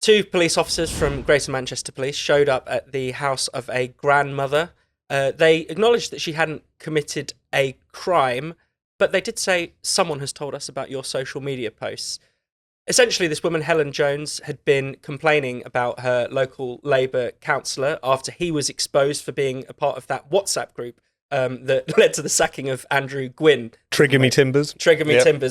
Two police officers from Greater Manchester Police showed up at the house of a grandmother. They acknowledged that she hadn't committed a crime, but they did say, someone has told us about your social media posts. Essentially, this woman, Helen Jones, had been complaining about her local Labour councillor after he was exposed for being a part of that WhatsApp group that led to the sacking of Andrew Gwynn. Trigger Me Timbers,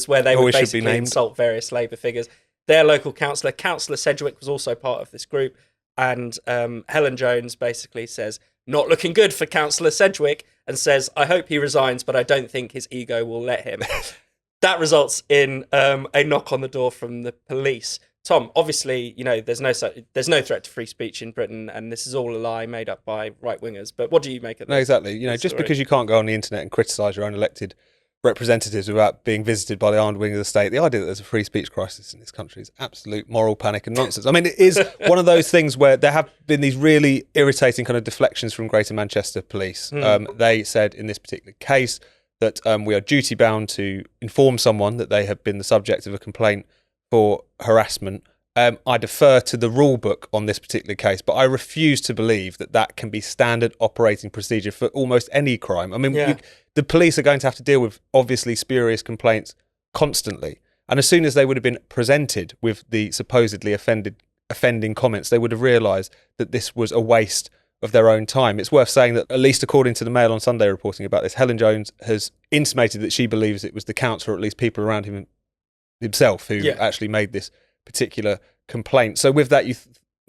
where they would Always should be basically named. insult various Labour figures. Their local councillor, Councillor Sedgwick, was also part of this group. And Helen Jones basically says, not looking good for Councillor Sedgwick, and says, I hope he resigns, but I don't think his ego will let him. That results in a knock on the door from the police. Tom, obviously, there's no threat to free speech in Britain, and this is all a lie made up by right-wingers. But what do you make of this? No, exactly. Just because you can't go on the internet and criticise your own elected representatives without being visited by the armed wing of the state, the idea that there's a free speech crisis in this country is absolute moral panic and nonsense. I mean, it is one of those things where there have been these really irritating kind of deflections from Greater Manchester Police. They said in this particular case that we are duty-bound to inform someone that they have been the subject of a complaint for harassment. I defer to the rule book on this particular case, but I refuse to believe that that can be standard operating procedure for almost any crime. I mean, the police are going to have to deal with obviously spurious complaints constantly. And as soon as they would have been presented with the supposedly offending comments, they would have realised that this was a waste of their own time. It's worth saying that, at least according to the Mail on Sunday reporting about this, Helen Jones has intimated that she believes it was the councillor, or at least people around himself, who actually made this particular complaint. So with that, you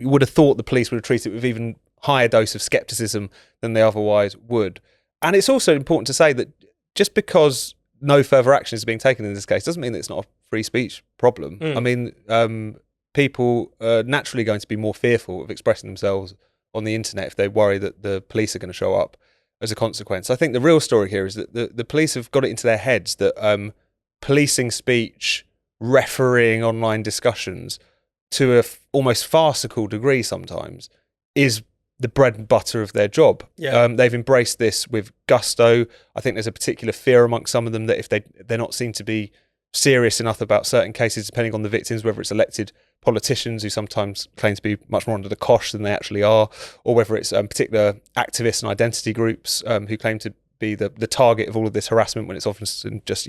would have thought the police would have treated it with even higher dose of scepticism than they otherwise would. And it's also important to say that just because no further action is being taken in this case doesn't mean that it's not a free speech problem. I mean, people are naturally going to be more fearful of expressing themselves on the internet if they worry that the police are going to show up as a consequence. I think the real story here is that the police have got it into their heads that policing speech, refereeing online discussions to a almost farcical degree sometimes is the bread and butter of their job. They've embraced this with gusto. I think there's a particular fear amongst some of them that if they're not seen to be serious enough about certain cases, depending on the victims, whether it's elected politicians who sometimes claim to be much more under the cosh than they actually are, or whether it's particular activists and identity groups who claim to be the target of all of this harassment, when it's often just,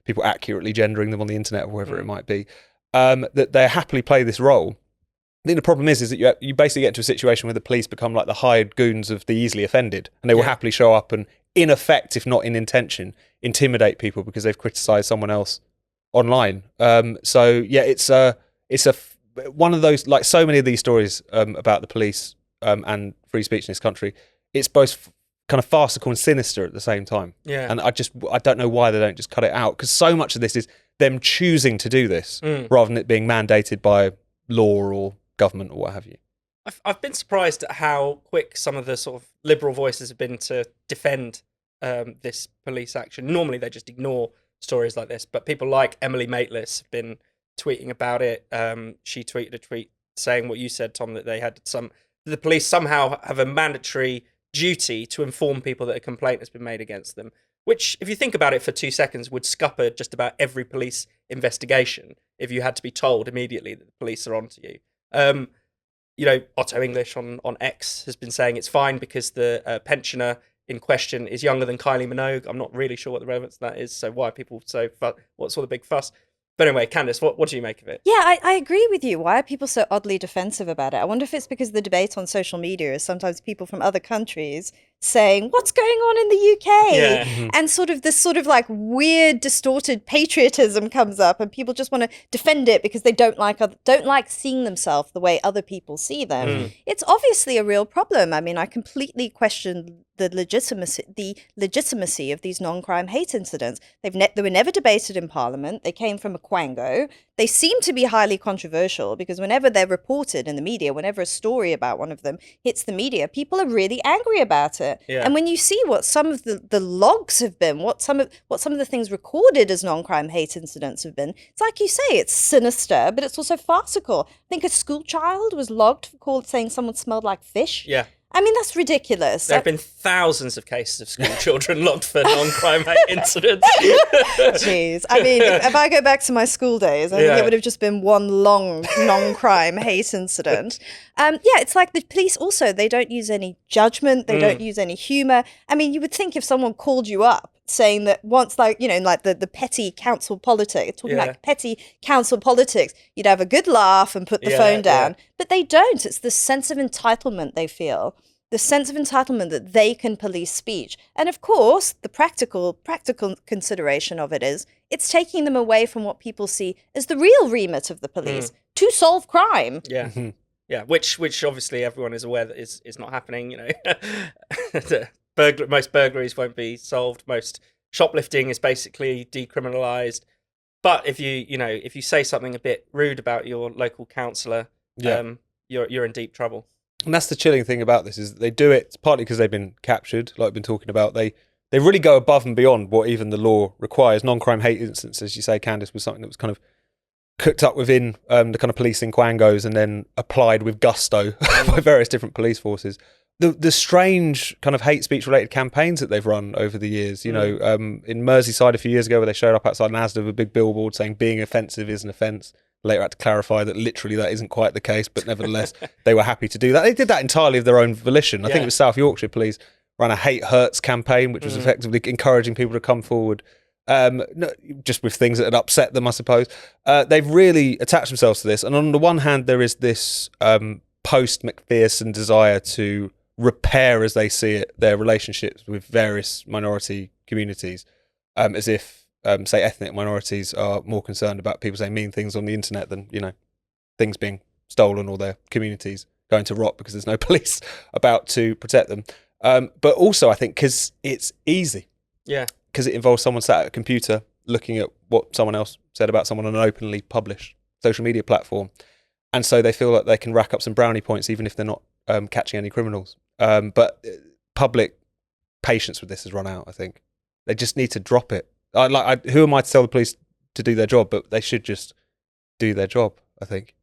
people accurately gendering them on the internet or wherever it might be, that they happily play this role. I think the problem is that you basically get to a situation where the police become like the hired goons of the easily offended, and they will happily show up and, in effect, if not in intention, intimidate people because they've criticised someone else online. It's one of those, like so many of these stories about the police and free speech in this country. It's both kind of farcical and sinister at the same time. And I don't know why they don't just cut it out, because so much of this is them choosing to do this rather than it being mandated by law or government or what have you. I've been surprised at how quick some of the sort of liberal voices have been to defend this police action. Normally they just ignore stories like this, but people like Emily Maitlis have been tweeting about it. She tweeted a tweet saying what you said, Tom, that the police somehow have a mandatory duty to inform people that a complaint has been made against them, which, if you think about it for 2 seconds, would scupper just about every police investigation if you had to be told immediately that the police are onto you. Otto English on X has been saying it's fine because the pensioner in question is younger than Kylie Minogue. I'm not really sure what the relevance of that is, so why are people what's all the big fuss? But anyway, Candice, what do you make of it? Yeah, I agree with you. Why are people so oddly defensive about it? I wonder if it's because the debate on social media is sometimes people from other countries saying, what's going on in the UK? And sort of this sort of like weird, distorted patriotism comes up, and people just want to defend it because they don't like seeing themselves the way other people see them. It's obviously a real problem. I mean, I completely question the legitimacy of these non-crime hate incidents. They were never debated in Parliament. They came from a quango. They seem to be highly controversial because whenever they're reported in the media, whenever a story about one of them hits the media, people are really angry about it. And when you see what some of the logs have been, what some of the things recorded as non-crime hate incidents have been, it's like you say, it's sinister, but it's also farcical. I think a school child was logged for saying someone smelled like fish. I mean, that's ridiculous. There have been thousands of cases of school children locked for non-crime hate incidents. Jeez. I mean, if I go back to my school days, I think it would have just been one long non-crime hate incident. It's like the police also, they don't use any judgment. They don't use any humour. I mean, you would think if someone called you up saying that once, like, you know, like the petty council politics, talking like petty council politics, you'd have a good laugh and put the phone down. But they don't. It's the sense of entitlement they feel, the sense of entitlement that they can police speech. And of course, the practical consideration of it is it's taking them away from what people see as the real remit of the police, to solve crime. Yeah. Yeah, which obviously everyone is aware that is not happening, you know. Most burglaries won't be solved. Most shoplifting is basically decriminalised. But if you say something a bit rude about your local councillor, you're in deep trouble. And that's the chilling thing about this, is they do it partly because they've been captured, like we've been talking about. They really go above and beyond what even the law requires. Non-crime hate incidents, as you say, Candice, was something that was kind of cooked up within the kind of policing quangos and then applied with gusto by various different police forces. The strange kind of hate speech related campaigns that they've run over the years, you know, in Merseyside a few years ago, where they showed up outside Asda with a big billboard saying being offensive is an offence. Later had to clarify that literally that isn't quite the case, but nevertheless they were happy to do that. They did that entirely of their own volition. I think it was South Yorkshire Police ran a Hate Hurts campaign, which was effectively encouraging people to come forward, just with things that had upset them, I suppose. They've really attached themselves to this. And on the one hand, there is this post-Macpherson desire to repair, as they see it, their relationships with various minority communities, as if, say, ethnic minorities are more concerned about people saying mean things on the internet than, you know, things being stolen or their communities going to rot because there's no police about to protect them. But also, I think, because it's easy. Yeah. Because it involves someone sat at a computer looking at what someone else said about someone on an openly published social media platform. And so they feel like they can rack up some brownie points even if they're not catching any criminals. But public patience with this has run out, I think. They just need to drop it. Who am I to tell the police to do their job? But they should just do their job, I think.